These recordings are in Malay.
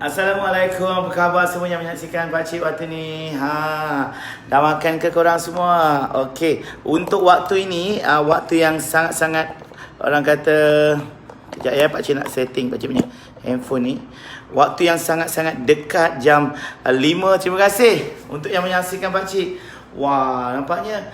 Assalamualaikum, apa khabar semua yang menyaksikan pakcik waktu ni? Dah makan ke korang semua? Okey, untuk waktu ini, waktu yang sangat-sangat orang kata, sekejap ya pakcik nak setting pakcik punya handphone ni. Waktu yang sangat-sangat dekat jam 5. Terima kasih untuk yang menyaksikan pakcik. Wah, nampaknya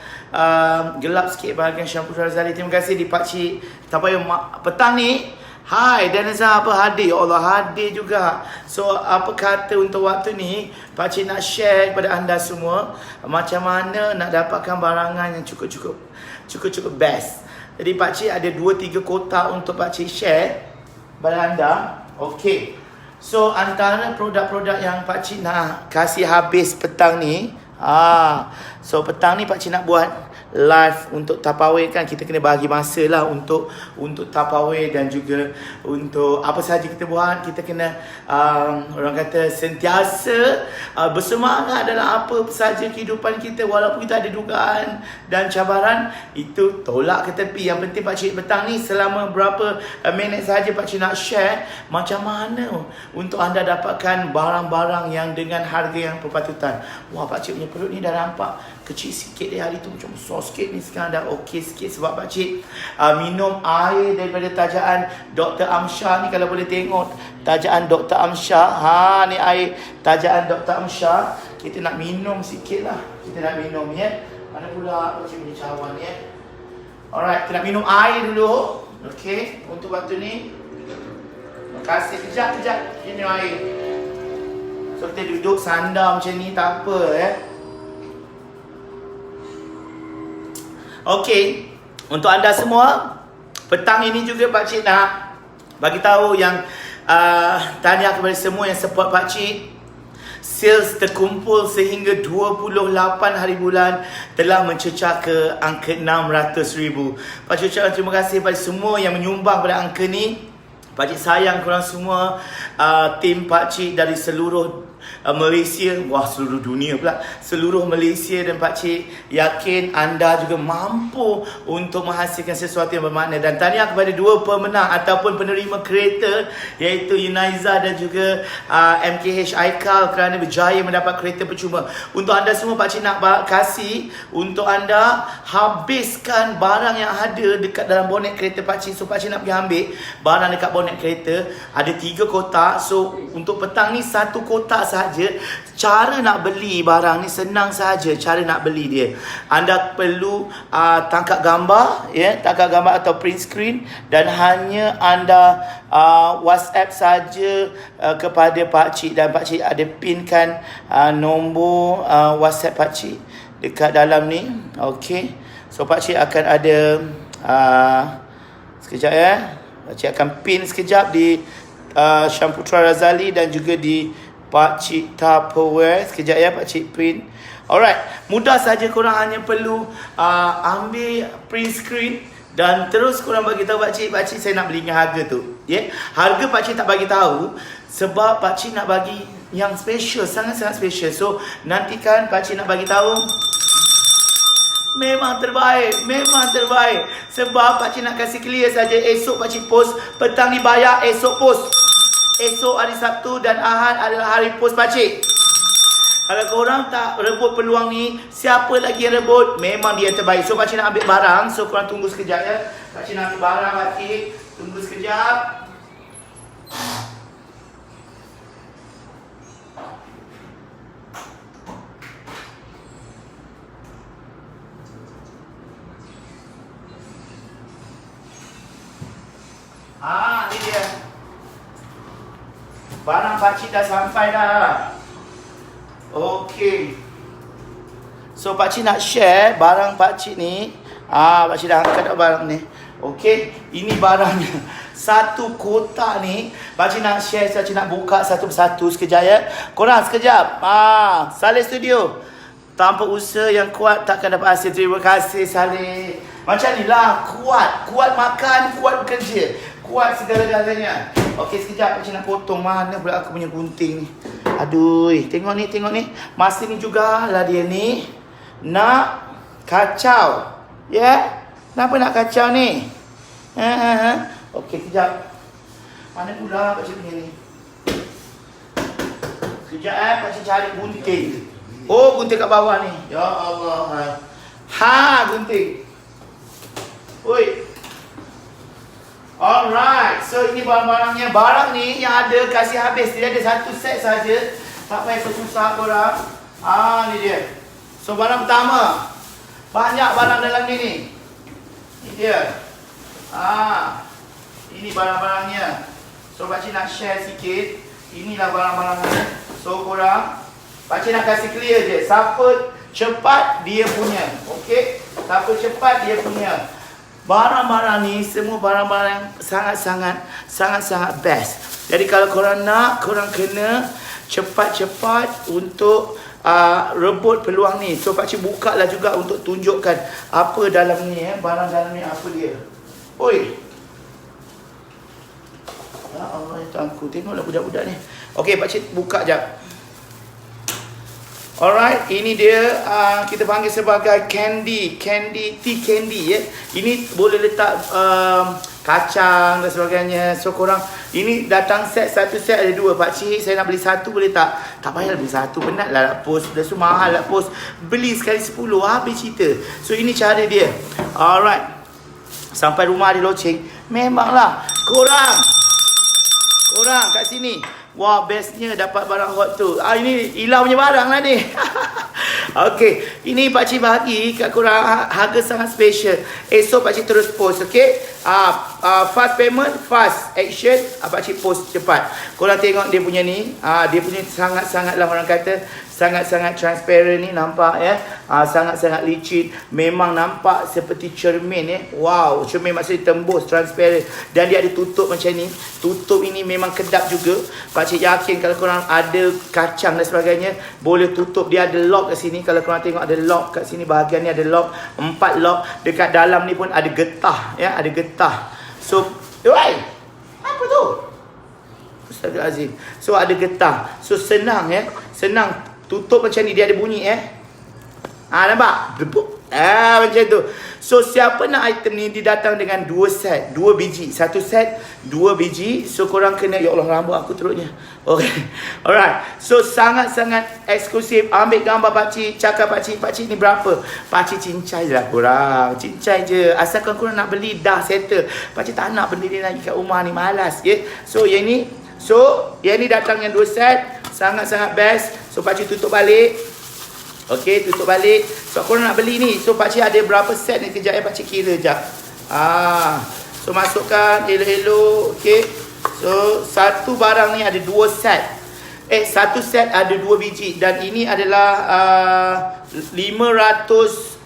gelap sikit bahagian Syamputra Razali. Terima kasih di pakcik. Tak payah petang ni. Hai, dan apa hadir? Ya Allah, hadir juga. So, apa kata untuk waktu ni, pakcik nak share kepada anda semua macam mana nak dapatkan barangan yang cukup best. Jadi, pakcik ada 2-3 kotak untuk pakcik share kepada anda. Okey. So, antara produk-produk yang pakcik nak kasih habis petang ni, so petang ni pakcik nak buat live untuk Tupperware kan, kita kena bagi masa lah untuk Tupperware dan juga untuk apa sahaja kita buat. Kita kena orang kata sentiasa bersemangat dalam apa sahaja kehidupan kita, walaupun kita ada dugaan dan cabaran, itu tolak ke tepi. Yang penting pakcik petang ni selama berapa minit sahaja pakcik nak share macam mana untuk anda dapatkan barang-barang yang dengan harga yang berpatutan. Wah, pakcik punya perut ni dah nampak kecil sikit dia, hari tu macam besar sikit, ni sekarang dah okey sikit sebab pakcik minum air daripada tajaan Dr. Amsyah ni. Kalau boleh tengok tajaan Dr. Amsyah, ni air tajaan Dr. Amsyah. Kita nak minum sikit lah, kita nak minum ya. Mana pula pakcik punya cawan ya. Alright, kita nak minum air dulu. Okey, untuk waktu ni. Terima kasih, kejap minum air. So kita duduk sandar macam ni tak apa ya. Okey, untuk anda semua, petang ini juga pakcik nak bagi tahu yang tahniah kepada semua yang support pakcik. Sales terkumpul sehingga 28 hari bulan telah mencecah ke angka 600,000. Pakcik ucapkan terima kasih kepada semua yang menyumbang pada angka ni. Pakcik sayang korang semua, tim pakcik dari seluruh Malaysia, seluruh dunia pula, seluruh Malaysia, dan pakcik yakin anda juga mampu untuk menghasilkan sesuatu yang bermakna. Dan tahniah kepada 2 pemenang ataupun penerima kereta, iaitu Yunaiza dan juga MKH Aikal, kerana berjaya mendapat kereta percuma. Untuk anda semua, pakcik nak kasih untuk anda habiskan barang yang ada dekat dalam bonet kereta pakcik. So pakcik nak pergi ambil barang dekat bonet kereta, ada 3 kotak. So untuk petang ni 1 kotak sahaja. Cara nak beli barang ni senang sahaja. Cara nak beli dia, anda perlu tangkap gambar ya, tangkap gambar atau print screen, dan hanya anda WhatsApp saja kepada pakcik, dan pakcik ada pinkan nombor WhatsApp pakcik dekat dalam ni. Okey, so pakcik akan ada sekejap ya, pakcik akan pin sekejap di Syamputra Razali dan juga di pakcik Tupperware. Sekejap ya pakcik print. Alright, mudah saja, korang hanya perlu ambil print screen dan terus korang bagi tahu pakcik saya nak beli dengan harga tu. Ya, harga pakcik tak bagi tahu sebab pakcik nak bagi yang special, sangat-sangat special. So nantikan pakcik nak bagi tahu. Memang terbaik sebab pakcik nak kasih clear saja. Esok pakcik post, petang ni bayar, esok post. Esok hari Sabtu dan Ahad adalah hari post pakcik. Kalau korang tak rebut peluang ni, siapa lagi yang rebut, memang dia yang terbaik. So pakcik nak ambil barang, so korang tunggu sekejap ya. Pakcik nak ambil barang pakcik, tunggu sekejap. Ni dia. Barang pakcik dah sampai dah. Okey. So pakcik nak share barang pakcik ni. Pakcik dah angkat dah barang ni. Okey, ini barangnya. 1 kotak ni pakcik nak share, pakcik nak buka satu persatu sekejap ya. Korang sekejap. Saleh Studio. Tanpa usaha yang kuat takkan dapat hasil. Terima kasih Saleh. Macam ni lah, kuat makan, kuat bekerja, kuat segala-galanya. Okey, sekejap pakcik nak potong. Mana pula aku punya gunting ni? Aduh, tengok ni. Masa ni jugalah dia ni nak kacau. Ya? Kenapa nak kacau ni? Okey, sekejap. Mana pula pakcik punya ni? Sekejap pakcik cari gunting. Oh, gunting kat bawah ni. Ya Allah. Ha, gunting. Oi. Alright. So ini barang-barangnya. Barang ni yang ada kasih habis. Dia ada satu set saja. Tak payah susah korang. Ni dia. So barang pertama. Banyak barang dalam ni. Ini dia. Ini barang-barangnya. So pakcik nak share sikit. Inilah barang-barangnya. So korang, pakcik nak kasih clear je. Siapa cepat dia punya. Okey? Siapa cepat dia punya. Barang-barang ni semua barang-barang yang sangat-sangat best. Jadi kalau korang nak, korang kena cepat-cepat untuk rebut peluang ni. So pakcik buka lah juga untuk tunjukkan apa dalam ni, barang dalam ni apa dia. Oi. Ya Allah, itu aku tengoklah budak-budak ni. Okey, pakcik buka jap. Alright, ini dia kita panggil sebagai tea candy ya. Ini boleh letak kacang dan sebagainya. So korang, ini datang satu set ada dua. Pakcik, saya nak beli satu boleh tak? Tak payah beli satu, penat lah nak post. Dah so mahal nak post. Beli sekali 10, habis cerita. So ini cara dia. Alright. Sampai rumah ada loceng. Memanglah korang kat sini. Wah, bestnya dapat barang hot tu. Ini Ila punya barang lah ni. Okey, ini pakcik bagi kat korang harga sangat special. Esok pakcik terus post, okey? Fast payment, fast action. Pakcik post cepat. Korang tengok dia punya ni. Dia punya sangat-sangatlah orang kata sangat-sangat transparent ni, nampak ya. Sangat-sangat licin. Memang nampak seperti cermin ya. Wow, cermin maksudnya tembus, transparent. Dan dia ada tutup macam ni. Tutup ini memang kedap juga. Pakcik yakin kalau korang ada kacang dan sebagainya, boleh tutup. Dia ada lock kat sini. Kalau korang tengok ada lock kat sini, bahagian ni ada lock, 4 lock. Dekat dalam ni pun ada getah ya, ada getah. So, apa tu? Astagfirullahalazim. So ada getah. So senang ya. Senang tutup macam ni, dia ada bunyi nampak? Debuk. Macam tu. So siapa nak item ni, didatang dengan 2 set, 2 biji. Satu set 2 biji. So korang kena, ya Allah rambut aku teruknya. Okay. Alright. So sangat-sangat eksklusif. Ambil gambar pakcik, cakap pakcik ni berapa? Pakcik cincai je lah korang. Cincai je. Asalkan korang nak beli, dah settle. Pakcik tak nak benda ni lagi kat rumah ni, malas ya. So yang ni datang yang 2 set. Sangat-sangat best. So pakcik tutup balik. Okey, tutup balik. So korang nak beli ni. So pakcik ada berapa set ni, kejap pakcik kira jap. So masukkan elok-elok. Okey. So satu barang ni ada 2 set. Satu set ada 2 biji. Dan ini adalah 560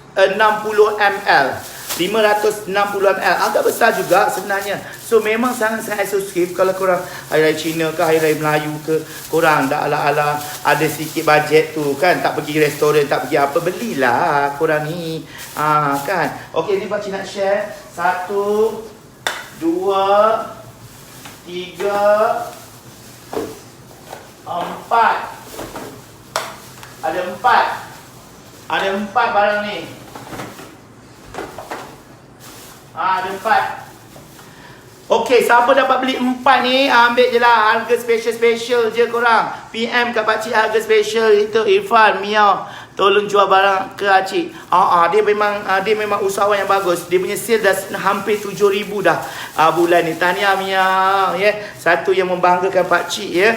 ml. 560 ml. Agak besar juga sebenarnya. So memang sangat-sangat eksklusif. Kalau korang Hari Raya Cina ke Hari Raya Melayu ke, korang dah ala-ala ada sikit bajet tu kan, tak pergi restoran, tak pergi apa, belilah korang ni kan. Okey, ni pakcik nak share 1, 2, 3, 4. Ada 4 barang ni. Ada 4. Okey, siapa dapat beli 4 ni, ambil je lah. Harga special je korang. PM kat pakcik harga special. Itu Irfan, Miao, tolong jual barang ke Acik. Dia memang usahawan yang bagus. Dia punya sale dah hampir 7,000 dah bulan ni. Tahniah Miao ya. Satu yang membanggakan pakcik ya.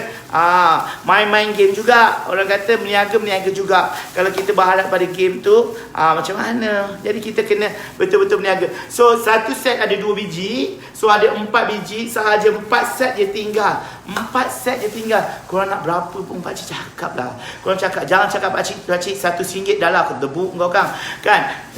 Main-main game juga. Orang kata meniaga juga. Kalau kita berharap pada game tu, macam mana? Jadi kita kena betul-betul meniaga. So satu set ada 2 biji. So ada 4 biji. Sahaja 4 set je tinggal. 4 set je tinggal. Korang nak berapa pun pakcik cakap lah. Korang cakap. Jangan cakap pakcik RM1 dah lah. Debu kau kan.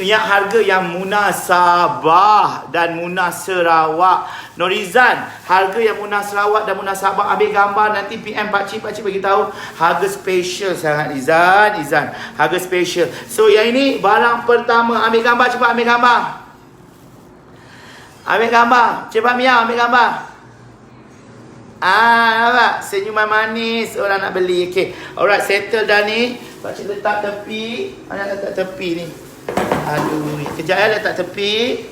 Yang harga yang munah Sabah dan munah Sarawak. Norizan, harga yang munah Sarawak dan munah Sabah. Ambil gambar nanti PM pakcik bagi tahu. Harga special sangat Izan. Harga special. So yang ini barang pertama. Ambil gambar cepat, ambil gambar. Cepat Mia, ambil gambar. Nampak? Senyuman manis orang nak beli. Okay. Alright, settle dah ni. Pakcik letak tepi. Mana letak tepi ni? Aduh, kejap letak tepi.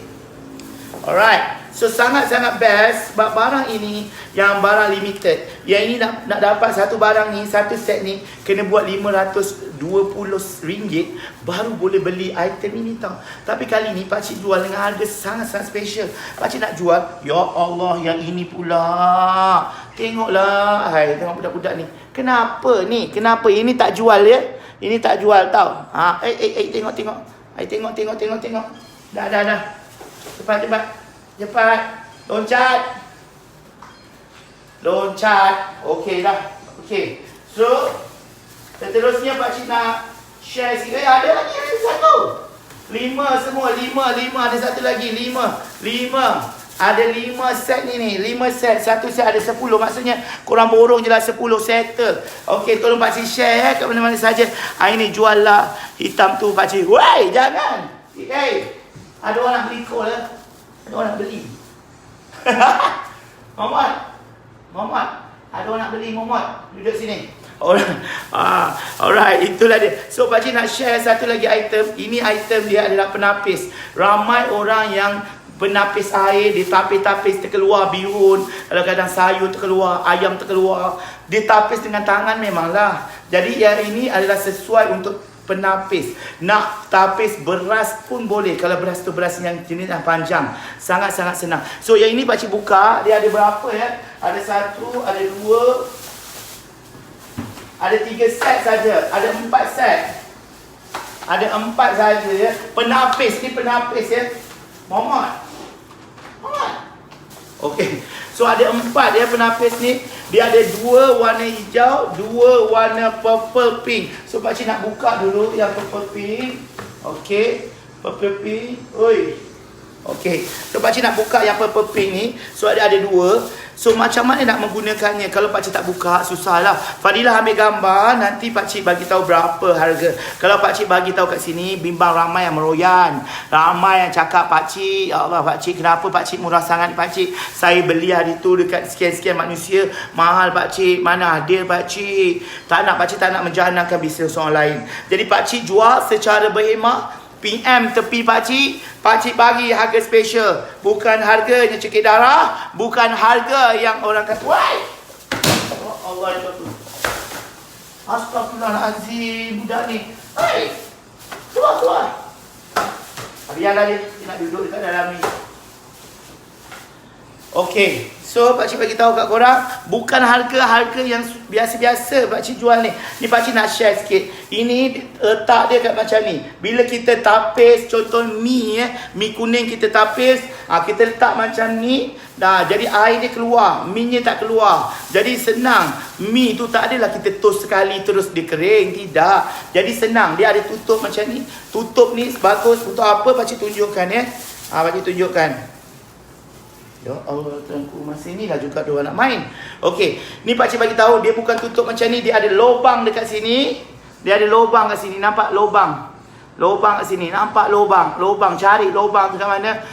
Alright. So sangat-sangat best sebab barang ini yang barang limited. Yang ini nak dapat satu barang ni, satu set ni kena buat RM520 baru boleh beli item ini tau. Tapi kali ni pakcik jual dengan harga sangat-sangat special. Pakcik nak jual, ya Allah yang ini pula. Tengoklah, hai, tengok budak-budak ni. Kenapa ni? Kenapa ini tak jual ya? Ini tak jual tau. Tengok. Tengok. Dah. Cepat. Loncat. Okey dah. Okey. So, seterusnya pakcik nak share sikit. Ada satu. 5 semua. 5. Ada satu lagi. 5. Ada 5 set ni. 5 set. Satu set ada 10. Maksudnya korang borong je lah 10 settle. Okey, tolong pakcik share kat mana-mana saja. Ini jual lah hitam tu pakcik. Woi, jangan. Ada orang nak beli kol lah. Ada orang nak beli. Muhammad. Ada orang nak beli Muhammad. Duduk sini. Alright, itulah dia. So pakcik nak share satu lagi item. Ini item dia adalah penapis. Ramai orang yang penapis air, dia tapis-tapis terkeluar bihun, kadang-kadang sayur terkeluar, ayam terkeluar. Dia tapis dengan tangan memanglah. Jadi yang ini adalah sesuai untuk penapis. Nak tapis beras pun boleh. Kalau beras tu beras yang jenis yang panjang. Sangat-sangat senang. So yang ini pakcik buka. Dia ada berapa ya? Ada 1, ada 2, ada 3 set saja. Ada 4 set. Ada 4 saja ya. Penapis ni penapis ya. Muhammad. Okey. So ada 4 ya penapis ni. Dia ada 2 warna hijau, 2 warna purple pink. So pakcik nak buka dulu yang purple pink. Okey. Purple pink. Oi. Okey. So pakcik nak buka yang purple pink ni. So ada 2. So macam mana nak menggunakannya? Kalau pakcik tak buka, susahlah. Fadilah ambil gambar, nanti pakcik bagi tahu berapa harga. Kalau pakcik bagi tahu kat sini, bimbang ramai yang meroyan. Ramai yang cakap, pakcik, ya Allah pakcik, kenapa pakcik murah sangat pakcik? Saya beli hari tu dekat sekian-sekian manusia, mahal pakcik, mana adil pakcik? Pakcik tak nak menjanakan bisnes orang lain. Jadi pakcik jual secara berhemah. PM tepi pakcik bagi harga special. Bukan harganya cekik darah, bukan harga yang orang kata, wai! Oh Allah itu tu. Astagfirullahalazim, budak ni. Hai! Keluar. Biarlah dia nak duduk dekat dalam ni. Okey. So pakcik bagi tahu kat korang, bukan harga yang biasa-biasa pakcik jual ni. Ni pakcik nak share sikit. Ini letak dia kat macam ni. Bila kita tapis, contoh mi kuning kita tapis, kita letak macam ni. Dah, jadi air dia keluar, mi-nya tak keluar. Jadi senang. Mi tu tak adalah kita toast sekali terus dia kering, tidak. Jadi senang, dia ada tutup macam ni. Tutup ni bagus untuk apa pakcik tunjukkan ya. Pakcik tunjukkan. Ya Allah, tuanku, masa ni lah juga dia nak main. Okey, ni pakcik bagi tahu dia bukan tutup macam ni, dia ada lubang dekat sini. Dia ada lubang kat sini, nampak lubang? Lubang kat sini, nampak lubang? Lubang, cari lubang tu kat mana?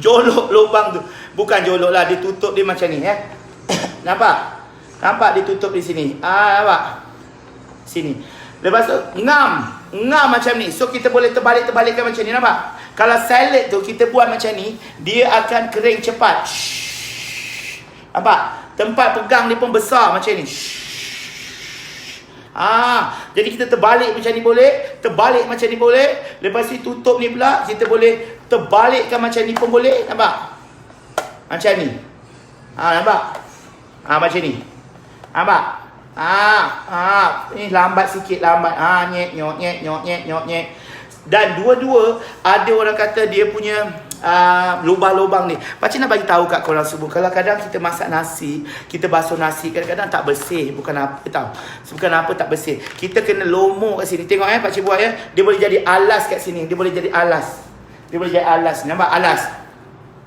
Jolok lubang tu. Bukan jolok lah, dia tutup dia macam ni ya. Nampak? Nampak dia tutup di sini. Nampak? Sini. Lepas tu ngam macam ni. So kita boleh terbalik-terbalikkan macam ni, nampak? Kalau salad tu kita buat macam ni, dia akan kering cepat. Nampak? Tempat pegang dia pun besar macam ni. Jadi kita terbalik macam ni boleh, terbalik macam ni boleh. Lepas tu tutup ni pula, kita boleh terbalikkan macam ni pun boleh, nampak? Macam ni. Nampak? Macam ni. Nampak? Ni lambat sikit, lambat. Nyet. Dan dua-dua ada orang kata dia punya lubang-lubang ni. Pakcik nak bagi tahu kat korang semua, kalau kadang kita masak nasi, kita basuh nasi, kadang-kadang tak bersih. Bukan apa tau. Bukan apa tak bersih. Kita kena lomok kat sini. Tengok pakcik buat ya. Dia boleh jadi alas kat sini. Dia boleh jadi alas. Nampak alas?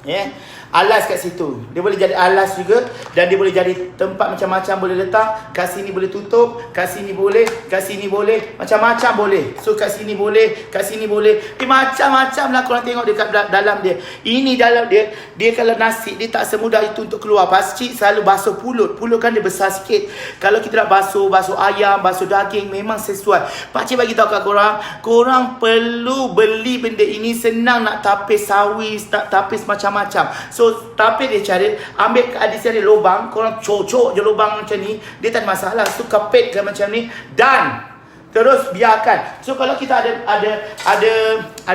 Ya. Alas kat situ. Dia boleh jadi alas juga. Dan dia boleh jadi tempat macam-macam boleh letak. Kat sini boleh tutup. Kat sini boleh. Kat sini boleh. Macam-macam boleh. So kat sini boleh. Kat sini boleh. Macam-macam lah korang tengok dekat dalam dia. Ini dalam dia. Dia kalau nasi, dia tak semudah itu untuk keluar. Pakcik selalu basuh pulut. Pulut kan dia besar sikit. Kalau kita nak basuh ayam, basuh daging, memang sesuai. Pakcik bagi tahu kat korang. Korang perlu beli benda ini. Senang nak tapis sawis, nak tapis macam-macam. So, tapis dia cara, ambil di sini lubang, korang cocok je lubang macam ni, dia tak ada masalah. So, kepitkan macam ni, dan terus biarkan. So, kalau kita ada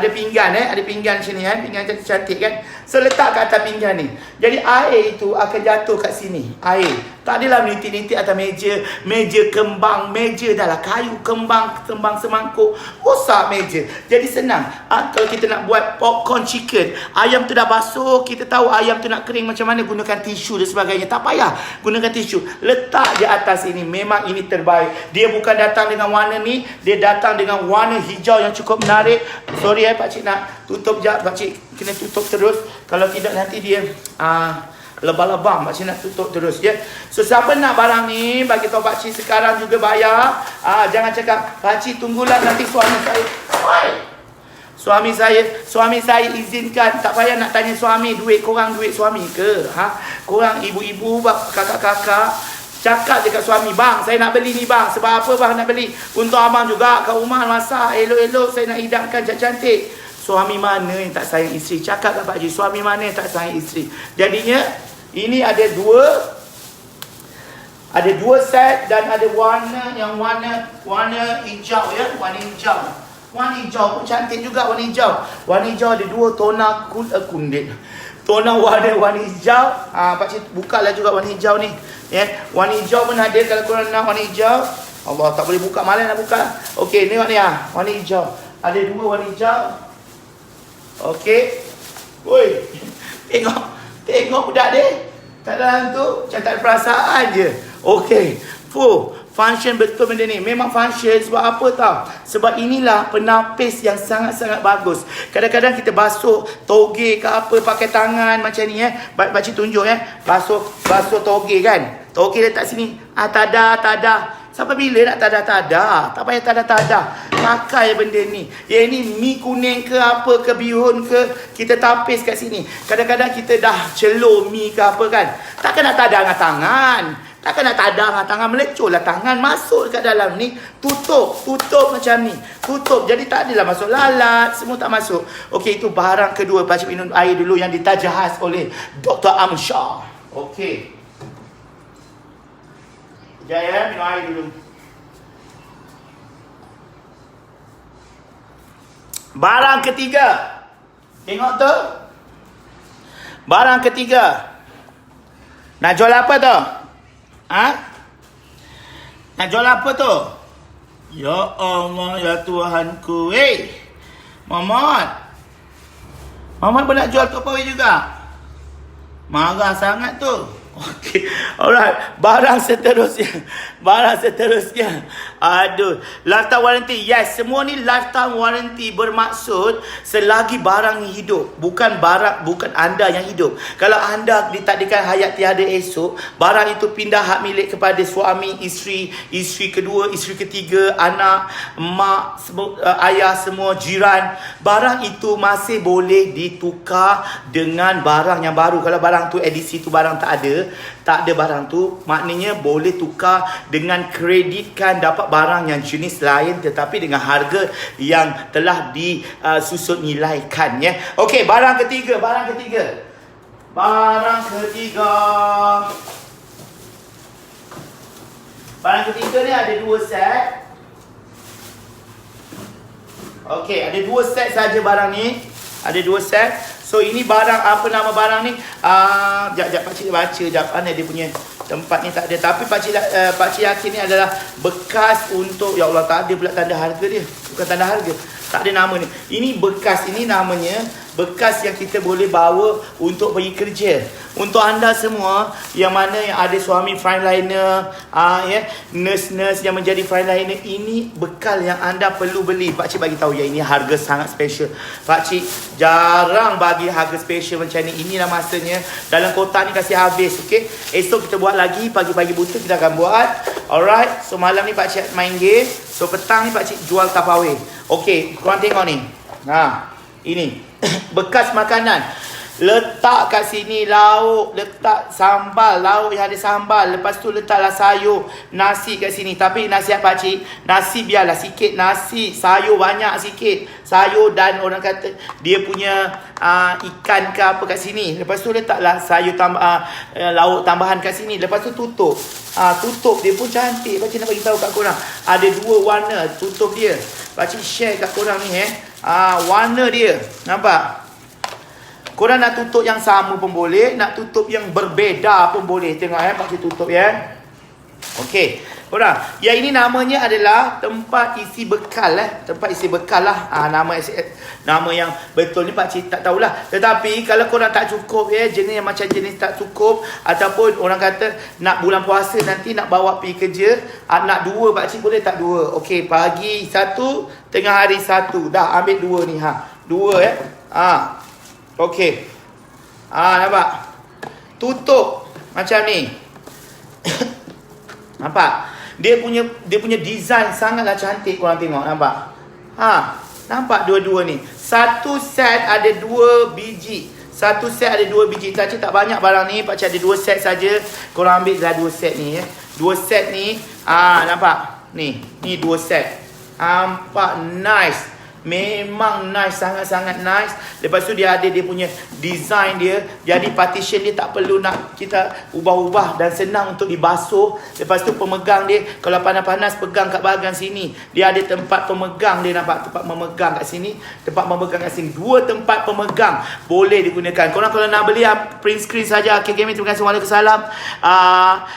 pinggan, ada pinggan macam ni, pinggan cantik kan. So, letak kat atas pinggan ni. Jadi, air itu akan jatuh kat sini. Air. Tak adalah menitik-nitik atas meja. Meja kembang. Meja dah lah kayu kembang semangkuk. Rosak meja. Jadi senang. Kalau kita nak buat popcorn chicken, ayam tu dah basuh. Kita tahu ayam tu nak kering macam mana. Gunakan tisu dan sebagainya. Tak payah gunakan tisu. Letak je atas ini. Memang ini terbaik. Dia bukan datang dengan warna ni. Dia datang dengan warna hijau yang cukup menarik. Sorry pakcik nak tutup sekejap. Pakcik kena tutup terus. Kalau tidak nanti dia lebam-lebam. Pakcik nak tutup terus ya. So siapa nak barang ni, bagi tahu pakcik sekarang juga bayar. Jangan cakap pakcik tunggulah nanti suami saya. Suami saya izinkan. Tak payah nak tanya suami. Duit korang duit suami ke? Korang ibu-ibu, kakak-kakak, cakap dekat suami, bang saya nak beli ni bang. Sebab apa bang nak beli? Untuk abang juga kat rumah masak elok-elok, saya nak hidangkan cantik-cantik. Suami mana yang tak sayang isteri? Cakap kat pakcik, suami mana yang tak sayang isteri? Jadinya ini ada dua set dan ada warna yang warna hijau ya, warna hijau. Warna hijau pun cantik juga, warna hijau. Warna hijau ada dua tona kulit. Tona warna hijau. Pakcik bukalah juga warna hijau ni. Ya, warna hijau pun ada kalau korang nak warna hijau. Allah, tak boleh buka, malas nak buka. Okey, tengok ni warna hijau. Ada dua warna hijau. Okey. Woi. Tengok budak dia. Tak ada hantu, macam tak ada perasaan je. Okey. Function betul benda ni. Memang function sebab apa tau? Sebab inilah penapis yang sangat-sangat bagus. Kadang-kadang kita basuh toge ke apa pakai tangan macam ni Pakcik tunjuk Basuh toge kan. Toge letak sini. Tak ada. Sampai bila nak tada-tada? Tak payah tada-tada. Pakai benda ni. Yang ni mi kuning ke apa ke bihun ke, kita tapis kat sini. Kadang-kadang kita dah celur mi ke apa kan. Takkan nak tada dengan tangan. Takkan nak tada dengan tangan, melecurlah tangan masuk dekat dalam ni. Tutup macam ni. Tutup. Jadi tak adalah masuk lalat, semua tak masuk. Okey, itu barang kedua. Pakcik minum air dulu yang ditajahas oleh Dr. Amsyar. Okey. Sekejap minum air dulu. Barang ketiga. Tengok tu. Barang ketiga. Nak jual apa tu? Nak jual apa tu? Ya Allah, ya Tuhanku. Mamat pun nak jual tu apa juga? Marah sangat tu. Okey. Alright. Barang seterusnya. Aduh. Lifetime warranty. Yes. Semua ni lifetime warranty bermaksud selagi barang ni hidup. Bukan anda yang hidup. Kalau anda ditakdirkan hayat tiada esok, barang itu pindah hak milik kepada suami, isteri kedua, isteri ketiga, anak, mak, ayah semua, jiran. Barang itu masih boleh ditukar dengan barang yang baru. Kalau barang tu edisi tu barang tak ada barang tu, maknanya boleh tukar dengan kreditkan dapat barang yang jenis lain tetapi dengan harga yang telah disusut nilaikan Okey, barang ketiga. Barang ketiga ni ada dua set. Okey, ada dua set saja barang ni. Ada dua set. So ini barang, apa nama barang ni? Sekejap pakcik baca sekejap. Mana dia punya tempat ni tak ada. Tapi pakcik yakin ni adalah bekas untuk, ya Allah tak ada pula tanda harga dia. Bukan tanda harga. Tak ada nama ni. Ini bekas, ini namanya bekas yang kita boleh bawa untuk pergi kerja. Untuk anda semua yang mana yang ada suami frontliner, nurse-nurse yang menjadi frontliner, ini bekal yang anda perlu beli. Pak Cik bagi tahu ya, ini harga sangat special. Pak Cik jarang bagi harga special macam ni. Inilah masanya. Dalam kotak ni kasih habis, okey. Esok kita buat lagi, pagi-pagi buta kita akan buat. Alright. So malam ni Pak Cik main game. So petang ni Pak Cik jual Tupperware. Okey, korang tengok ni. Ini bekas makanan. Letak kat sini lauk, letak sambal, lauk yang ada sambal. Lepas tu letaklah sayur, nasi kat sini. Tapi nasihat pakcik, nasi biarlah sikit nasi, sayur banyak sikit. Sayur dan orang kata dia punya ikan ke apa kat sini. Lepas tu letaklah sayur lauk tambahan kat sini. Lepas tu tutup. Tutup dia pun cantik. Pakcik nak bagi tahu kat korang. Ada dua warna tutup dia. Pakcik share kat korang ni warna dia. Nampak? Korang nak tutup yang sama pun boleh, nak tutup yang berbeza pun boleh. Tengok pakcik tutup ya. Okey. Korang, yang ini namanya adalah tempat isi bekal tempat isi bekal lah. Nama yang betul ni pakcik tak tahulah. Tetapi kalau korang tak cukup jenis yang macam jenis tak cukup, ataupun orang kata nak bulan puasa nanti nak bawa pergi kerja, nak dua pakcik boleh tak dua. Okey, pagi satu, tengah hari satu. Dah ambil dua ni Dua okey. Nampak? Tutup macam ni. Nampak? Dia punya design sangatlah cantik, korang tengok, nampak? Nampak dua-dua ni. Satu set ada 2 biji. Satu set ada 2 biji. Pakcik tak banyak barang ni, pakcik ada 2 set saja. Korang ambil dah 2 set ni 2 set ni. Nampak? Ni 2 set. Nampak nice. Memang nice, sangat-sangat nice. Lepas tu dia ada dia punya design dia. Jadi partition dia tak perlu nak kita ubah-ubah dan senang untuk dibasuh. Lepas tu pemegang dia, kalau panas-panas pegang kat bahagian sini. Dia ada tempat pemegang dia, nampak? Tempat memegang kat sini, tempat memegang kat sini. 2 tempat pemegang boleh digunakan. Korang kalau nak beli print screen saja. Okay, gaming, terima kasih. Waalaikumsalam.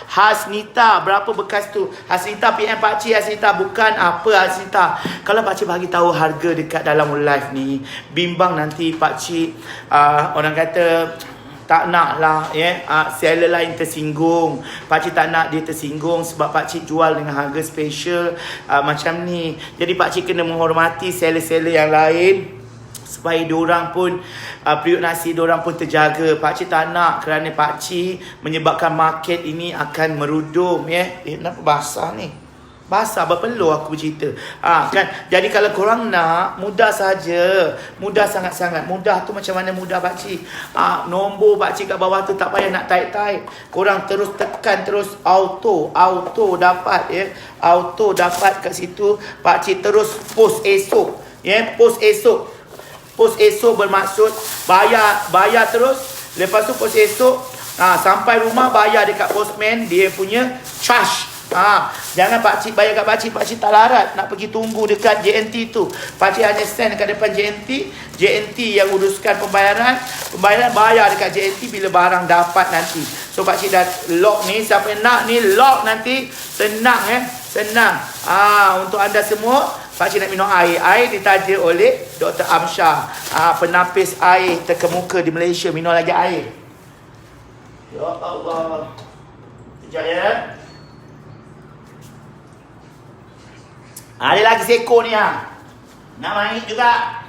Hasnita, berapa bekas tu? Hasnita PM pakcik. Hasnita bukan apa Hasnita. Kalau pakcik bagi tahu harga dekat dalam live ni, bimbang nanti pakcik orang kata tak nak lah seller lain tersinggung. Pakcik tak nak dia tersinggung sebab pakcik jual dengan harga special macam ni. Jadi pakcik kena menghormati seller-seller yang lain supaya diorang pun periuk nasi diorang pun terjaga. Pakcik tak nak kerana pakcik menyebabkan market ini akan merudum kenapa basah ni? Basah, berpeluh aku bercerita. Kan? Jadi kalau korang nak, mudah saja. Mudah, sangat-sangat mudah tu. Macam mana mudah pakcik? Nombor pakcik kat bawah tu tak payah nak type-type. Korang terus tekan terus auto dapat Auto dapat kat situ. Pakcik terus post esok. Post esok bermaksud bayar terus. Lepas tu post esok, sampai rumah bayar dekat postman dia punya charge. Jangan pakcik bayar kat pakcik, pakcik tak larat nak pergi tunggu dekat JNT tu. Pakcik hanya stand dekat depan JNT yang uruskan pembayaran bayar dekat JNT bila barang dapat nanti. So pakcik dah lock ni, siapa yang nak ni lock nanti, senang senang. Untuk anda semua, pakcik nak minum air. Air ditaja oleh Dr. Amsyah, penapis air terkemuka di Malaysia. Minum lagi air. Ya Allah. Sekejap ya. Ada lagi seko ni Nak naik juga.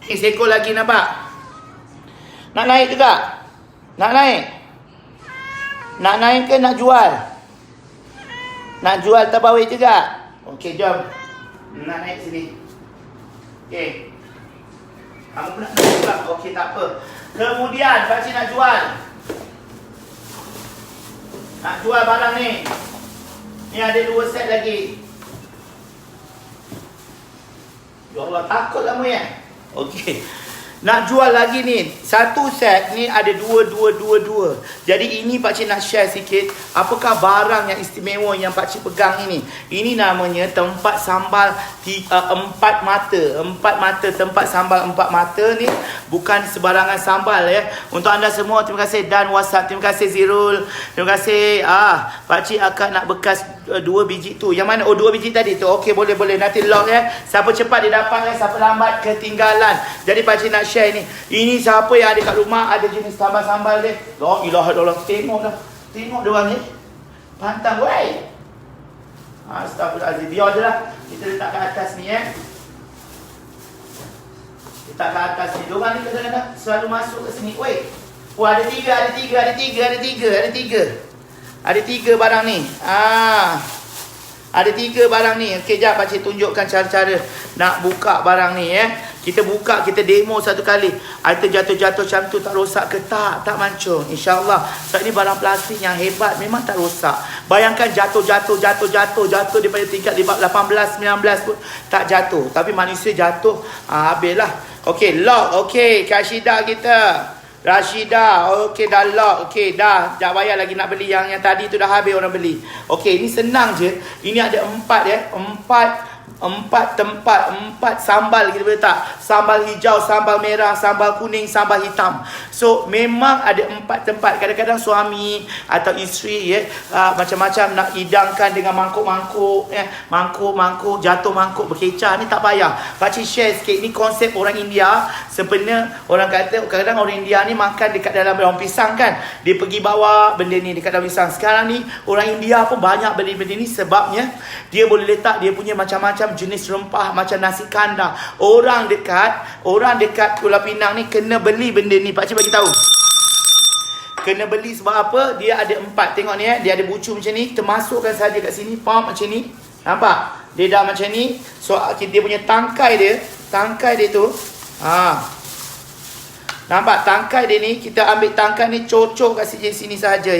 Seko lagi nampak? Nak naik juga? Nak naik? Nak naik ke nak jual? Nak jual Tupperware juga? Okey, jom. Nak naik sini. Okey. Kamu pun nak naik juga? Okey, tak apa. Kemudian pakcik nak jual. Nak jual barang ni. Ni ada 2 set lagi. Ya Allah, takut kamu Okey. Nak jual lagi ni. Satu set ni ada 2. Jadi ini pakcik nak share sikit. Apakah barang yang istimewa yang pakcik pegang ini? Ini namanya tempat sambal 4 mata. 4 mata. Tempat sambal 4 mata ni bukan sebarangan sambal Untuk anda semua, terima kasih Dan WhatsApp. Terima kasih Zirul. Terima kasih. Pakcik akan nak bekas 2 biji tu. Yang mana? 2 biji tadi tu. Okey, boleh. Nanti lock Siapa cepat dia dapat Siapa lambat ketinggalan. Jadi pakcik nak share ni. Ini siapa yang ada kat rumah ada jenis sambal-sambal dia. La ilaha illallah. Tengok dah. Tengok dia orang ni. Pantang wei. Astagfirullahaladzim. Biar je lah. Kita letak kat atas ni Letak kat atas ni. Diorang ni kadang-kadang selalu masuk ke sini. Weh. Oh, ada tiga barang ni. Ada 3 barang ni. Okey, jap pakcik tunjukkan cara-cara nak buka barang ni Kita buka, kita demo satu kali. Item jatuh-jatuh macam tu tak rosak ke? Tak mancung. InsyaAllah. Sebab ni barang plastik yang hebat, memang tak rosak. Bayangkan jatuh daripada tingkat 18, 19 pun tak jatuh. Tapi manusia jatuh, habislah. Okey, lock. Okey, Kak Syida kita. Rashida, okey dah lock. Okey dah, tak payah lagi nak beli yang tadi tu, dah habis orang beli. Okey, ini senang je. Ini ada 4 tempat, 4 sambal kita boleh letak. Sambal hijau, sambal merah, sambal kuning, sambal hitam. So memang ada 4 tempat. Kadang-kadang suami atau isteri macam-macam nak hidangkan dengan mangkuk-mangkuk mangkuk, jatuh mangkuk berkecah ni tak payah. Pakcik share sikit. Ni konsep orang India. Sebenarnya orang kata kadang-kadang orang India ni makan dekat dalam daun pisang kan. Dia pergi bawa benda ni dekat daun pisang. Sekarang ni orang India pun banyak beli benda ni sebabnya dia boleh letak dia punya macam-macam jenis rempah macam nasi kandar. Orang dekat Pulau Pinang ni kena beli benda ni. Pakcik bagi tahu. Kena beli sebab apa? Dia ada 4. Tengok ni dia ada bucu macam ni. Kita masukkan saja kat sini, pump macam ni. Nampak? Dia dah macam ni. So dia punya tangkai dia tu. Nampak tangkai dia ni, kita ambil tangkai ni cocok kat sini saja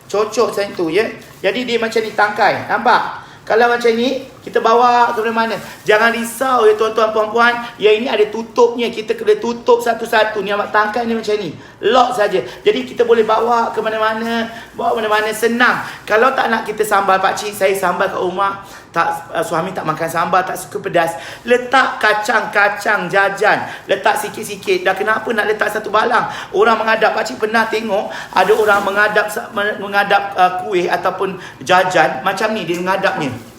Cocok macam tu Jadi dia macam ni tangkai. Nampak? Kalau macam ni, kita bawa ke mana-mana. Jangan risau tuan-tuan puan-puan. Yang ini ada tutupnya. Kita kena tutup satu-satu. Ni nampak tangkai ni macam ni. Lock saja. Jadi kita boleh bawa ke mana-mana. Senang. Kalau tak nak kita sambal, pakcik, saya sambal kat rumah. Suami tak makan sambal, tak suka pedas. Letak kacang jajan. Letak sikit-sikit. Dah kenapa nak letak satu balang? Orang mengadap. Pakcik pernah tengok ada orang mengadap kuih ataupun jajan. Macam ni dia mengadapnya.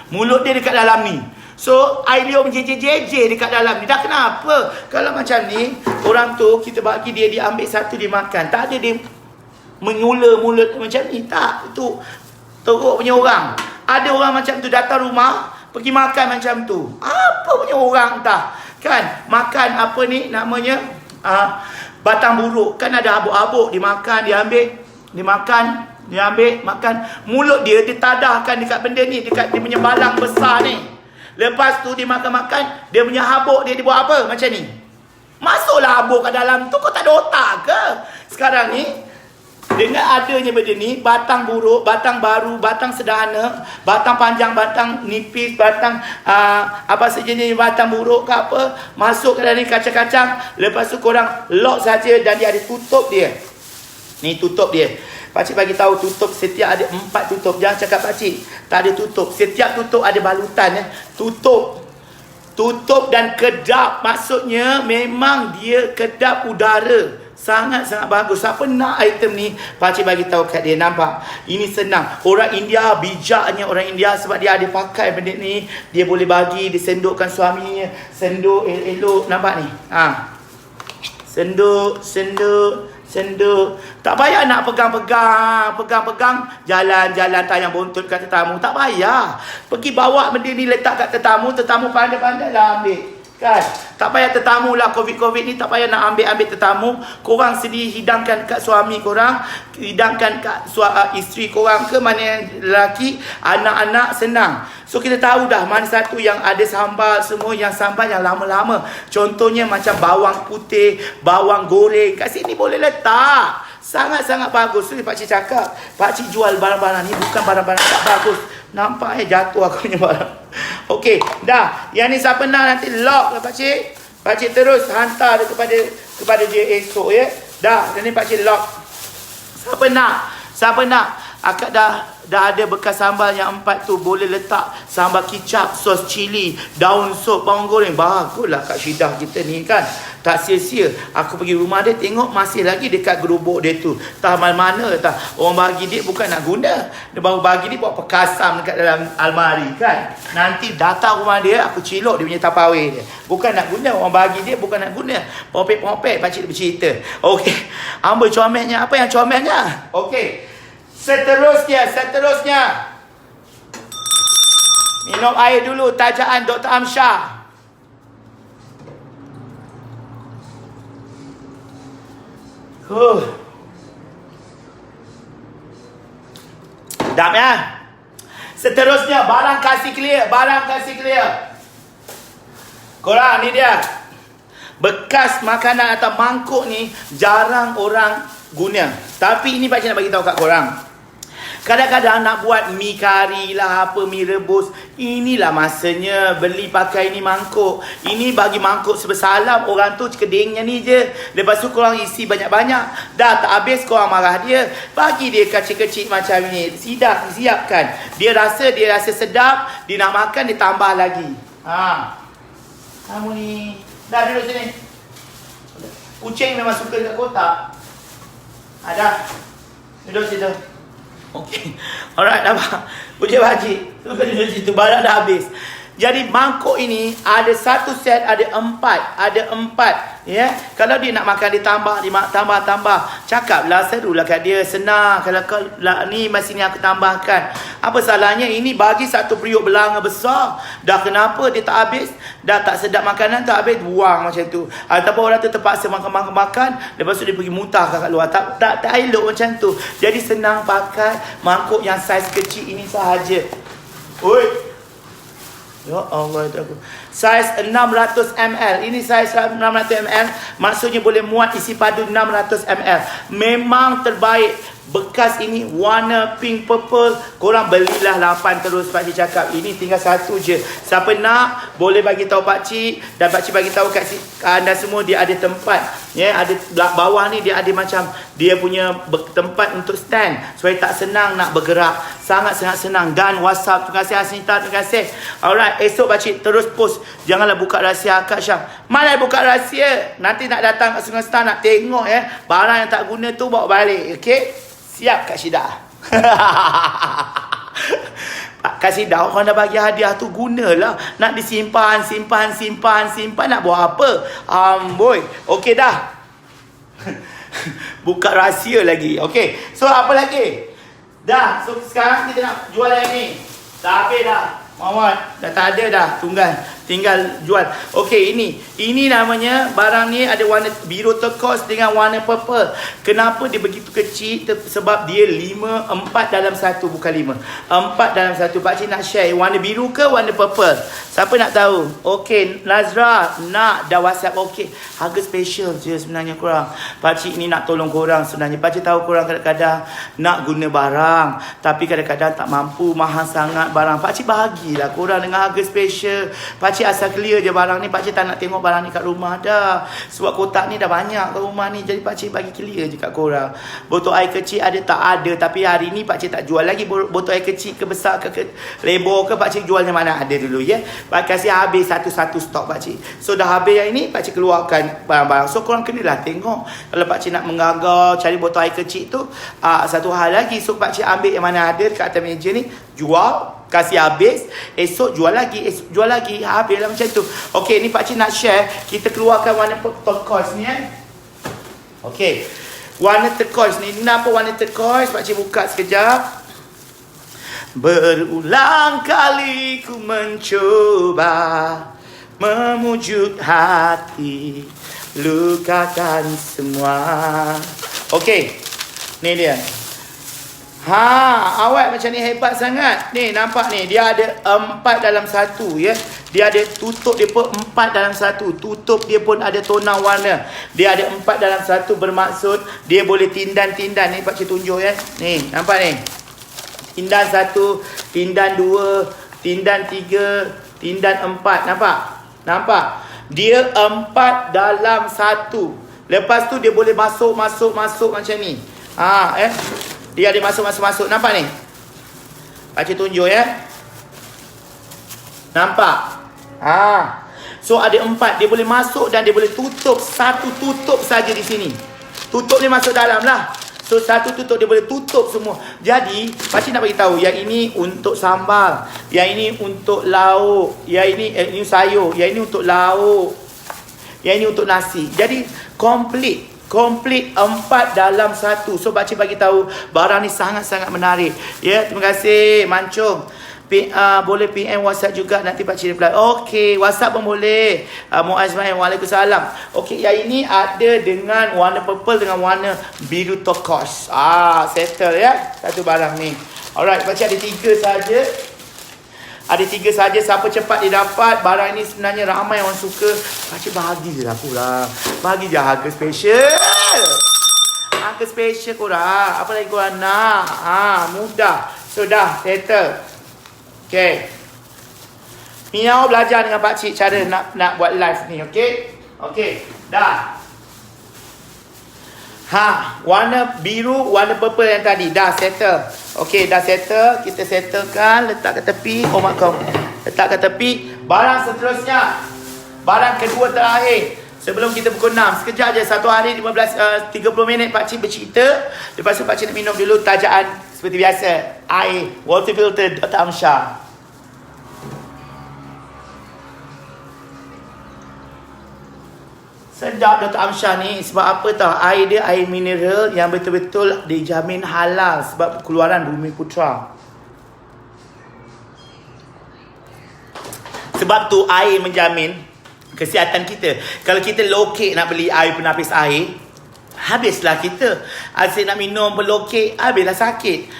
Mulut dia dekat dalam ni. So air liur menjejer-jejer dekat dalam ni. Dah kenapa? Kalau macam ni, orang tu kita bagi dia ambil satu dia makan. Tak ada dia menyula mulut macam ni. Tak. Itu teruk punya orang. Ada orang macam tu datang rumah, pergi makan macam tu. Apa punya orang entah. Kan? Makan apa ni namanya? Batang buruk. Kan ada habuk-habuk. Dia makan, dia ambil. Dia ambil, makan. Mulut dia tadahkan dekat benda ni. Dekat dia punya balang besar ni. Lepas tu dia makan-makan. Dia punya habuk dia buat apa? Macam ni. Masuklah habuk kat dalam tu. Kau tak ada otak ke? Sekarang ni, dengan adanya benda ni, batang buruk, batang baru, batang sederhana, batang panjang, batang nipis, batang apa sejenis batang buruk ke apa, masuk ke dalam ni kacang-kacang. Lepas tu korang lock saja dan dia ada tutup dia. Ni tutup dia. Pakcik bagi tahu tutup setiap ada 4 tutup. Jangan cakap pakcik tak ada tutup. Setiap tutup ada balutan Tutup dan kedap. Maksudnya memang dia kedap udara. Sangat-sangat bagus. Siapa nak item ni, pakcik bagi tahu kat dia. Nampak? Ini senang. Orang India, bijaknya orang India sebab dia ada pakai benda ni. Dia boleh bagi, disendukkan suaminya. Senduk elok-elok. Nampak ni? Senduk. Tak payah nak pegang. Jalan-jalan tayang buntut kat tetamu. Tak payah. Pergi bawa benda ni letak kat tetamu. Tetamu pandai-pandai lah ambil. Kan? Tak payah tetamu lah. Covid ni tak payah nak ambil tetamu. Korang sendiri hidangkan kat suami korang. Hidangkan kat isteri korang ke mana yang lelaki. Anak-anak senang. So kita tahu dah mana satu yang ada sambal semua. Yang sambal yang lama-lama. Contohnya macam bawang putih, bawang goreng. Kat sini boleh letak. Sangat-sangat bagus. So pakcik cakap, pakcik jual barang-barang ni bukan barang-barang tak bagus. Nampak jatuh aku punya barang. Okey, dah. Yang ni siapa nak nanti lock lah pakcik. Pakcik terus hantar dia kepada dia esok Dah, dan ni pakcik lock. Siapa nak Akak dah ada bekas sambal yang 4 tu. Boleh letak sambal kicap, sos cili, daun sop, bawang goreng. Baguslah Kak Syidah kita ni kan. Tak sia-sia. Aku pergi rumah dia, tengok masih lagi dekat gerobok dia tu. Tak mana-mana tak. Orang bagi dia bukan nak guna. Dia baru bagi dia buat perkasam dekat dalam almari kan. Nanti datang rumah dia, aku cilok dia punya Tupperware dia. Bukan nak guna. Orang bagi dia bukan nak guna. Popek-popek pakcik dia bercerita. Okey. Amboi comelnya. Apa yang comelnya? Okey. Seterusnya. Minum air dulu. Tajaan Dr. Amsyah. Sedap ya. Seterusnya barang kasih clear. Korang ni dia. Bekas makanan atau mangkuk ni jarang orang guna. Tapi ini pakcik nak bagi tahu kat korang. Kadang-kadang nak buat mi kari lah, apa mi rebus. Inilah masanya beli pakai ni mangkuk. Ini bagi mangkuk sebesar alam. Orang tu kedingnya ni je. Lepas tu korang isi banyak-banyak. Dah tak habis korang marah dia. Bagi dia kecil-kecil macam ni. Siapkan. Dia rasa sedap. Dia nak makan, dia tambah lagi. Kamu ni. Dah duduk sini. Kucing memang suka dekat kotak. Dah. Duduk situ. Okey. Alright, nampak. Ujian pakcik. Tu kan duduk situ. Barang dah habis. Jadi mangkuk ini ada satu set, ada 4. Ada 4. Ya. Kalau dia nak makan, dia tambah. Cakaplah, serulah kat dia. Senang. Kalau kau ni masih ni aku tambahkan. Apa salahnya? Ini bagi satu periuk belanga besar. Dah kenapa dia tak habis? Dah tak sedap makanan, tak habis, buang macam tu. Ataupun orang tu terpaksa makan. Lepas tu dia pergi muntah kat luar. Tak elok macam tu. Jadi senang pakai mangkuk yang saiz kecil ini sahaja. Oi. Ya Allah, itu aku. Saiz 600 ml. Ini saiz 600 ml. Maksudnya boleh muat isi padu 600 ml. Memang terbaik. Bekas ini warna pink purple. Korang belilah 8 terus. Pakcik cakap ini tinggal satu je. Siapa nak boleh bagi tahu pakcik. Dan pakcik bagi tahu kat anda semua dia ada tempat. Ya, ada bawah ni dia ada macam dia punya tempat untuk stand supaya tak senang nak bergerak. Sangat-sangat senang. Dan WhatsApp. Terima kasih Hasnita. Terima kasih. Alright, esok pakcik terus post. Janganlah buka rahsia Kak Syah. Mana buka rahsia? Nanti nak datang kat Sungai Star nak tengok barang yang tak guna tu bawa balik. Okey? Siap Kak Syidah. Kak Syidah, orang dah bagi hadiah tu gunalah. Nak disimpan, simpan. Nak buat apa? Amboi. Okey dah. Buka rahsia lagi. Okey. So apa lagi? Dah. So sekarang kita nak jual yang ni. Dah habis dah. Muhammad, dah tak ada dah. Tinggal jual. Okey, ini namanya barang ni ada warna biru turquoise dengan warna purple. Kenapa dia begitu kecil? Sebab dia 4 dalam 1, bukan 5. 4 dalam 1. Pakcik nak share warna biru ke warna purple? Siapa nak tahu? Okey, Nazra nak dah WhatsApp. Okey, harga special je sebenarnya korang. Pakcik ni nak tolong korang sebenarnya. Pakcik tahu korang kadang-kadang nak guna barang, tapi kadang-kadang tak mampu, mahal sangat barang. Pakcik bahagilah korang dengan harga special. Pakcik asal clear je barang ni. Pakcik tak nak tengok barang ni kat rumah dah. Sebab kotak ni dah banyak kat rumah ni. Jadi pakcik bagi clear je kat korang. Botol air kecil ada tak? Ada. Tapi hari ni pakcik tak jual lagi botol air kecil ke besar ke lebar ke. Pakcik jualnya mana ada dulu ya. Pakcik kasi habis satu-satu stok pakcik. So dah habis yang ini, pakcik keluarkan barang-barang. So korang kenalah tengok. Kalau pakcik nak menggagar cari botol air kecil tu, satu hal lagi. So pakcik ambil yang mana ada kat atas meja ni, jual, kasih habis, esok jual lagi, habis lah macam tu. Okey, ni pakcik nak share. Kita keluarkan warna turquoise ni Okey, warna turquoise ni. Kenapa warna turquoise? Pakcik buka sekejap. Berulang kali ku mencoba memujuk hati, lukakan semua. Okey, ni dia. Awak macam ni hebat sangat. Ni nampak ni, dia ada 4 dalam 1 ya. Dia ada tutup dia pun 4 dalam 1. Tutup dia pun ada tonal warna. Dia ada 4 dalam 1 bermaksud dia boleh tindan-tindan. Ni pakcik tunjuk ya. Ni, nampak ni. Tindan 1, tindan 2, tindan 3, tindan 4. Nampak? Dia 4 dalam 1. Lepas tu dia boleh masuk macam ni. Dia ada masuk. Nampak ni? Pakcik tunjuk ya. Nampak? So ada 4. Dia boleh masuk dan dia boleh tutup. Satu tutup saja di sini. Tutup ni masuk dalam lah. So satu tutup dia boleh tutup semua. Jadi pakcik nak bagi tahu, yang ini untuk sambal, yang ini untuk lauk, yang ini sayur, yang ini untuk lauk, yang ini untuk nasi. Jadi complete 4 dalam 1. So pakcik bagi tahu barang ni sangat-sangat menarik. Ya, terima kasih Mancung. Boleh PM WhatsApp juga, nanti pakcik reply. Okey, WhatsApp pun boleh. Muaz Main, waalaikumsalam. Okey, yang ini ada dengan warna purple dengan warna biru turquoise. Settle ya. Satu barang ni. Alright, pakcik ada 3 saja. Ada 3 saja. Siapa cepat dia dapat. Barang ni sebenarnya ramai orang suka. Pakcik bahagi je lah korang. Bahagi je harga special. Harga special korang. Apa lagi korang nak? Mudah. So dah settle. Okay. Miao belajar dengan pakcik cara nak buat live ni. Okay. Okay. Dah. Warna biru, warna purple yang tadi. Dah settle. Okay, dah settle. Kita settlekan. Letak ke tepi. Oh mak kau. Letak ke tepi. Barang seterusnya. Barang kedua terakhir. Sebelum kita pukul 6. Sekejap je. 1 hari 30 minit pakcik bercerita. Lepas tu pakcik nak minum dulu tajaan. Seperti biasa. Air. Water filter Dr. Amsyar. Sedap Dr. Amsyar ni. Sebab apa tahu? Air dia air mineral yang betul-betul dijamin halal. Sebab keluaran Bumi Putra. Sebab tu air menjamin kesihatan kita. Kalau kita lokek nak beli air penapis air, habislah kita. Asyik nak minum berlokek, habislah sakit.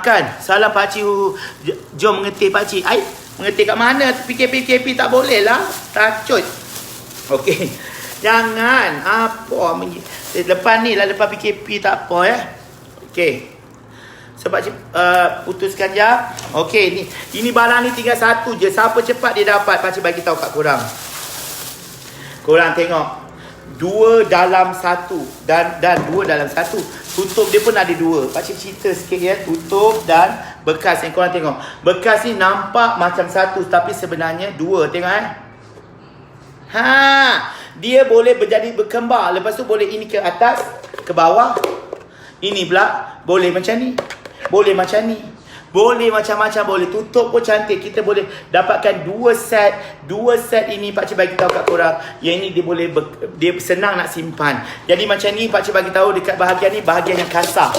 Kan? Salam pakcik. Jom mengetih pakcik. Mengetih kat mana? PKP tak boleh lah. Tacut. Okey. Jangan. Apa? Lepas ni lah. Lepas PKP tak apa ya. Okey. So pakcik putuskan je. Okey. Ini barang ni tinggal 1 je. Siapa cepat dia dapat. Pakcik bagi tahu kat korang. Korang tengok. 2 dalam 1 dan 2 dalam 1. Tutup dia pun ada 2. Pakcik cerita sikit ya. Tutup dan bekas yang korang tengok. Bekas ni nampak macam 1 tapi sebenarnya 2. Tengok dia boleh berkembar. Lepas tu boleh ini ke atas, ke bawah. Ini pula boleh macam ni. Boleh macam ni. Boleh macam-macam, boleh tutup pun cantik. Kita boleh dapatkan 2 set. 2 set ini pakcik bagi tahu kat korang. Yang ini dia boleh dia senang nak simpan. Jadi macam ni pakcik bagi tahu dekat bahagian ni, bahagian yang kasar.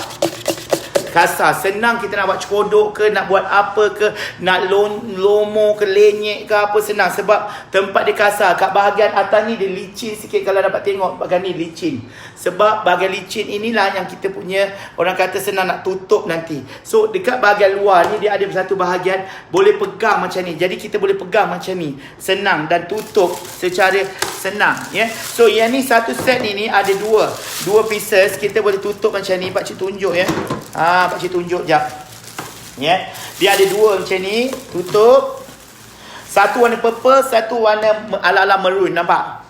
Senang kita nak buat cekodok ke, nak buat apa ke, nak lomo ke, lenyek ke apa, senang. Sebab tempat dia kasar. Kat bahagian atas ni dia licin sikit. Kalau dapat tengok bahagian ni licin. Sebab bahagian licin inilah yang kita punya, orang kata senang nak tutup nanti. So dekat bahagian luar ni dia ada satu bahagian boleh pegang macam ni. Jadi kita boleh pegang macam ni, senang, dan tutup secara senang ya. So yang ni satu set ini ada 2 pieces. Kita boleh tutup macam ni. Pakcik tunjuk ya. Pakcik tunjuk jap. Ya. Dia ada 2 macam ni, tutup. Satu warna purple, satu warna ala-ala maroon, nampak?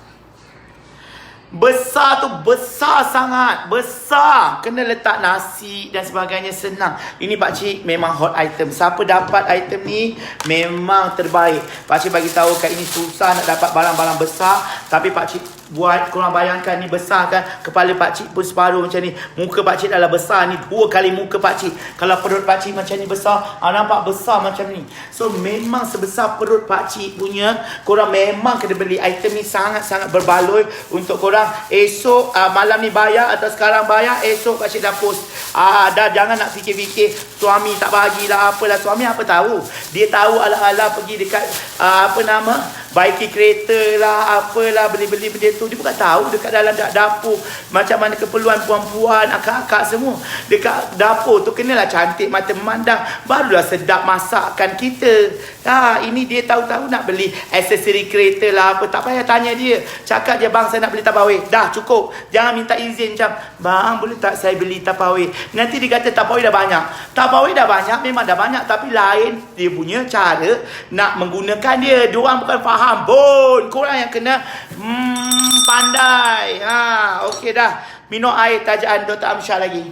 Besar tu besar sangat. Besar. Kena letak nasi dan sebagainya, senang. Ini pakcik memang hot item. Siapa dapat item ni memang terbaik. Pakcik bagi tahu kat ini susah nak dapat barang-barang besar. Tapi pakcik buat, korang bayangkan ni besar kan. Kepala pakcik pun separuh macam ni. Muka pakcik dah besar ni. 2 kali muka pakcik. Kalau perut pakcik macam ni besar, nampak besar macam ni. So memang sebesar perut pakcik punya. Korang memang kena beli. Item ni sangat-sangat berbaloi untuk korang. Esok malam ni bayar atau sekarang bayar, esok pakcik dah post. Dah jangan nak fikir-fikir suami tak bahagilah apalah. Suami apa tahu? Dia tahu ala-ala pergi dekat baiki kereta lah, apalah, beli-beli benda tu. Dia bukan tahu dekat dalam dapur macam mana keperluan puan-puan, akak-akak semua. Dekat dapur tu kenalah cantik, mata memandang, barulah sedap masakan kita. Ini dia tahu-tahu nak beli aksesori kereta lah apa. Tak payah tanya dia. Cakap je, bang saya nak beli tapawai. Dah cukup. Jangan minta izin macam, bang boleh tak saya beli tapawai. Nanti dia kata tapawai dah banyak. Tapawai dah banyak, memang dah banyak. Tapi lain dia punya cara nak menggunakan dia. Diorang bukan faham pun. Korang yang kena pandai. Okey dah. Minum air tajaan Dr. Amsyar lagi.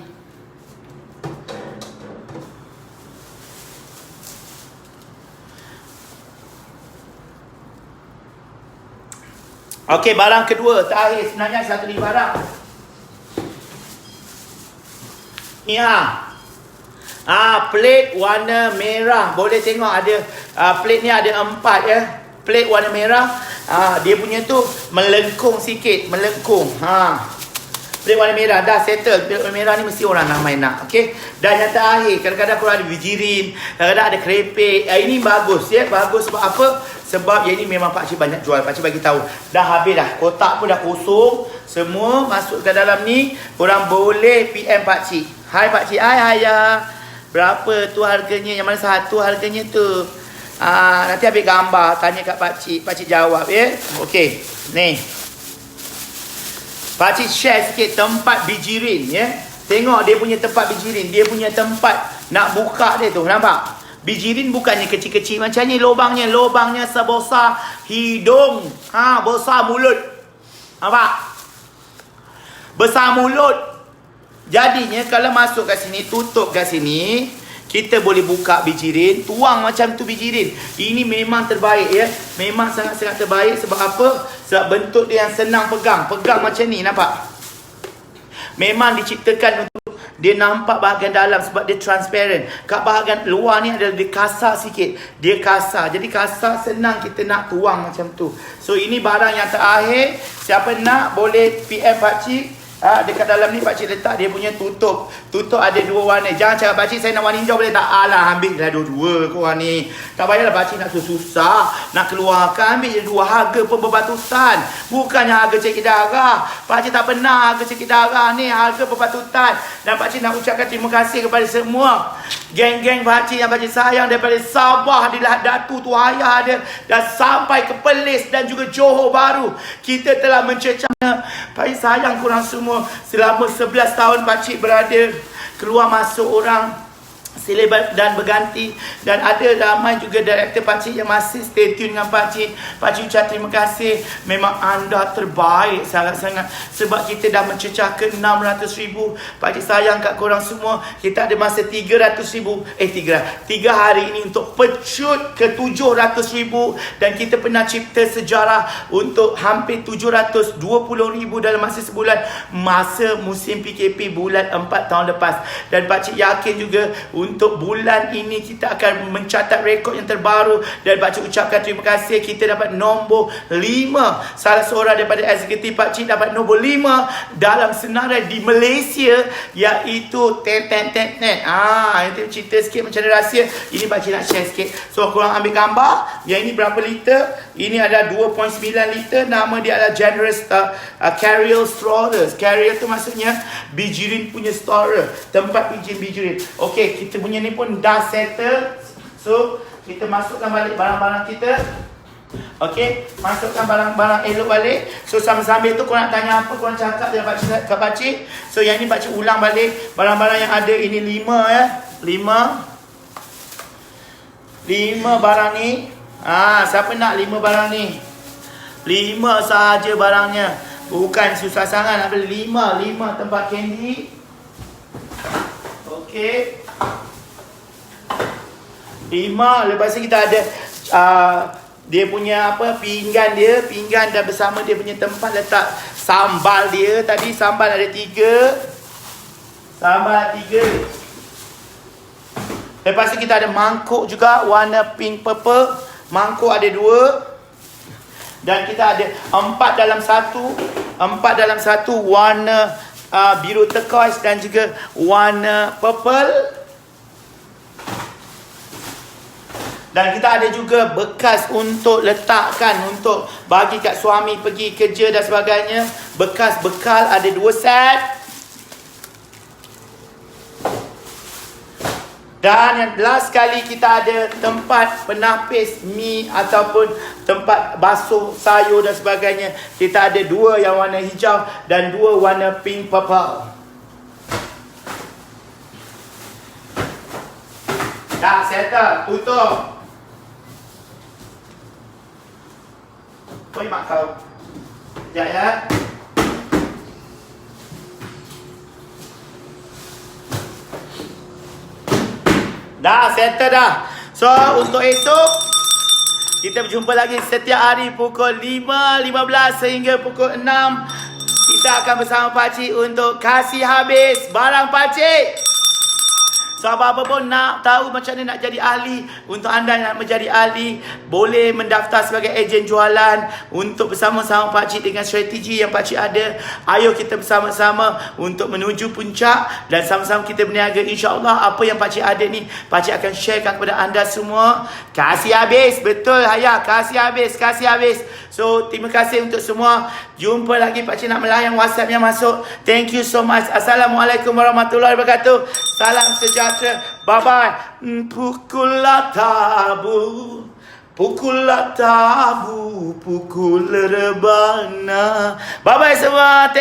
Okey, barang kedua. Terakhir sebenarnya satu lagi barang. Ni plate warna merah. Boleh tengok ada plate ni ada 4 ya. Plate warna merah. Dia punya tu melengkung sikit, melengkung. Plate warna merah dah settle. Plate warna merah ni mesti orang ramai nak. Okey. Dan yang terakhir, kadang-kadang korang ada bijirin, kadang-kadang ada kerepek. Ini bagus ya. Bagus sebab apa? Sebab yang ni memang pakcik banyak jual. Pakcik bagi tahu. Dah habis dah. Kotak pun dah kosong. Semua masuk ke dalam ni. Korang boleh PM pakcik. Hai pakcik. Hai Ayah. Berapa tu harganya? Yang mana satu harganya tu? Nanti ambil gambar. Tanya kat pakcik. Pakcik jawab ya. Okey. Ni. Pakcik share sikit tempat bijirin ya. Tengok dia punya tempat bijirin. Dia punya tempat nak buka dia tu. Nampak? Bijirin bukannya kecil-kecil macam ni lubangnya. Lubangnya sebesar hidung. Besar mulut. Nampak? Besar mulut. Jadinya kalau masuk kat sini, tutup kat sini, kita boleh buka bijirin, tuang macam tu bijirin. Ini memang terbaik ya. Memang sangat-sangat terbaik. Sebab apa? Sebab bentuk dia yang senang pegang. Pegang macam ni, nampak? Memang diciptakan untuk dia nampak bahagian dalam sebab dia transparent. Kat bahagian luar ni adalah dia kasar sikit. Dia kasar. Jadi kasar, senang kita nak tuang macam tu. So ini barang yang terakhir. Siapa nak boleh PM pakcik. Dekat dalam ni pakcik letak dia punya tutup. Tutup ada 2 warna. Jangan cakap pakcik saya nak warna hijau boleh tak? Alah, ambil dah dua-dua korang ni. Tak payahlah pakcik nak susah nak keluarkan. Ambil je 2 harga pun berbatutan. Bukannya harga cekik darah. Pakcik tak pernah harga cekik darah ni. Harga berbatutan. Dan pakcik nak ucapkan terima kasih kepada semua geng-geng pakcik yang pakcik sayang. Daripada Sabah, di Datu tu ayah dia, dan sampai ke Perlis dan juga Johor Bahru. Kita telah mencecah. Pakcik sayang korang semua. Selama 11 tahun pakcik berada, keluar masuk orang selebat dan berganti. Dan ada ramai juga director pakcik yang masih stay tune dengan pakcik. Pakcik ucap terima kasih. Memang anda terbaik sangat-sangat. Sebab kita dah mencecah ke 600,000. Pakcik sayang kat korang semua. Kita ada masa 300,000. 3 hari ini untuk pecut ke 700,000. Dan kita pernah cipta sejarah untuk hampir 720,000 dalam masa sebulan. Masa musim PKP bulan 4 tahun lepas. Dan pakcik yakin juga untuk bulan ini kita akan mencatat rekod yang terbaru. Dan pakcik ucapkan terima kasih. Kita dapat nombor 5. Salah seorang daripada eksekutif pakcik dapat nombor 5 dalam senarai di Malaysia, iaitu itu cerita sikit macam ada rahsia. Ini pakcik nak share sikit. So korang ambil gambar. Yang ini berapa liter? Ini ada 2.9 liter. Nama dia adalah Generous Carrier Storage. Carrier tu maksudnya bijirin punya store. Tempat bijirin. Okey, kita punya ni pun dah settle. So kita masukkan balik barang-barang kita. Okey, masukkan barang-barang elok balik. So sambil-sambil tu korang nak tanya apa, korang cakap dia kat pakcik. So yang ni pakcik ulang balik barang-barang yang ada. Ini 5 ya. 5 barang ni. Siapa nak 5 barang ni? 5 sahaja barangnya. Bukan susah sangat nak beli. 5 tempat candy. Okey. 5. Lepas tu kita ada dia punya pinggan dia. Pinggan dan bersama dia punya tempat letak sambal dia. Tadi sambal ada 3. Sambal 3. Lepas tu kita ada mangkuk juga warna pink purple. Mangkuk ada 2. Dan kita ada 4 dalam 1. 4 dalam 1 warna biru turquoise dan juga warna purple. Dan kita ada juga bekas untuk letakkan, untuk bagi kat suami pergi kerja dan sebagainya. Bekas bekal ada 2 set. Dan yang last sekali kita ada tempat penapis mi ataupun tempat basuh sayur dan sebagainya. Kita ada 2 yang warna hijau dan 2 warna pink purple. Dah settle, tutup. Oi mak kau. Sekejap ya. Dah settle dah. So untuk esok Kita berjumpa lagi setiap hari pukul 5.15 sehingga pukul 6. Kita akan bersama Pakcik untuk kasih habis barang Pakcik. So, apa-apa pun nak tahu macam mana nak jadi ahli, untuk anda yang nak menjadi ahli, boleh mendaftar sebagai ejen jualan untuk bersama-sama Pakcik dengan strategi yang Pakcik ada. Ayo kita bersama-sama untuk menuju puncak dan sama-sama kita berniaga. InsyaAllah apa yang Pakcik ada ni, Pakcik akan sharekan kepada anda semua. Kasih habis, betul Hayah, kasih habis, kasih habis. So, terima kasih untuk semua. Jumpa lagi, Pakcik nak melayang WhatsApp yang masuk. Thank you so much. Assalamualaikum warahmatullahi wabarakatuh. Salam sejahtera. Bye-bye. Pukullah tabu. Pukullah tabu. Pukul rebana. Bye-bye semua.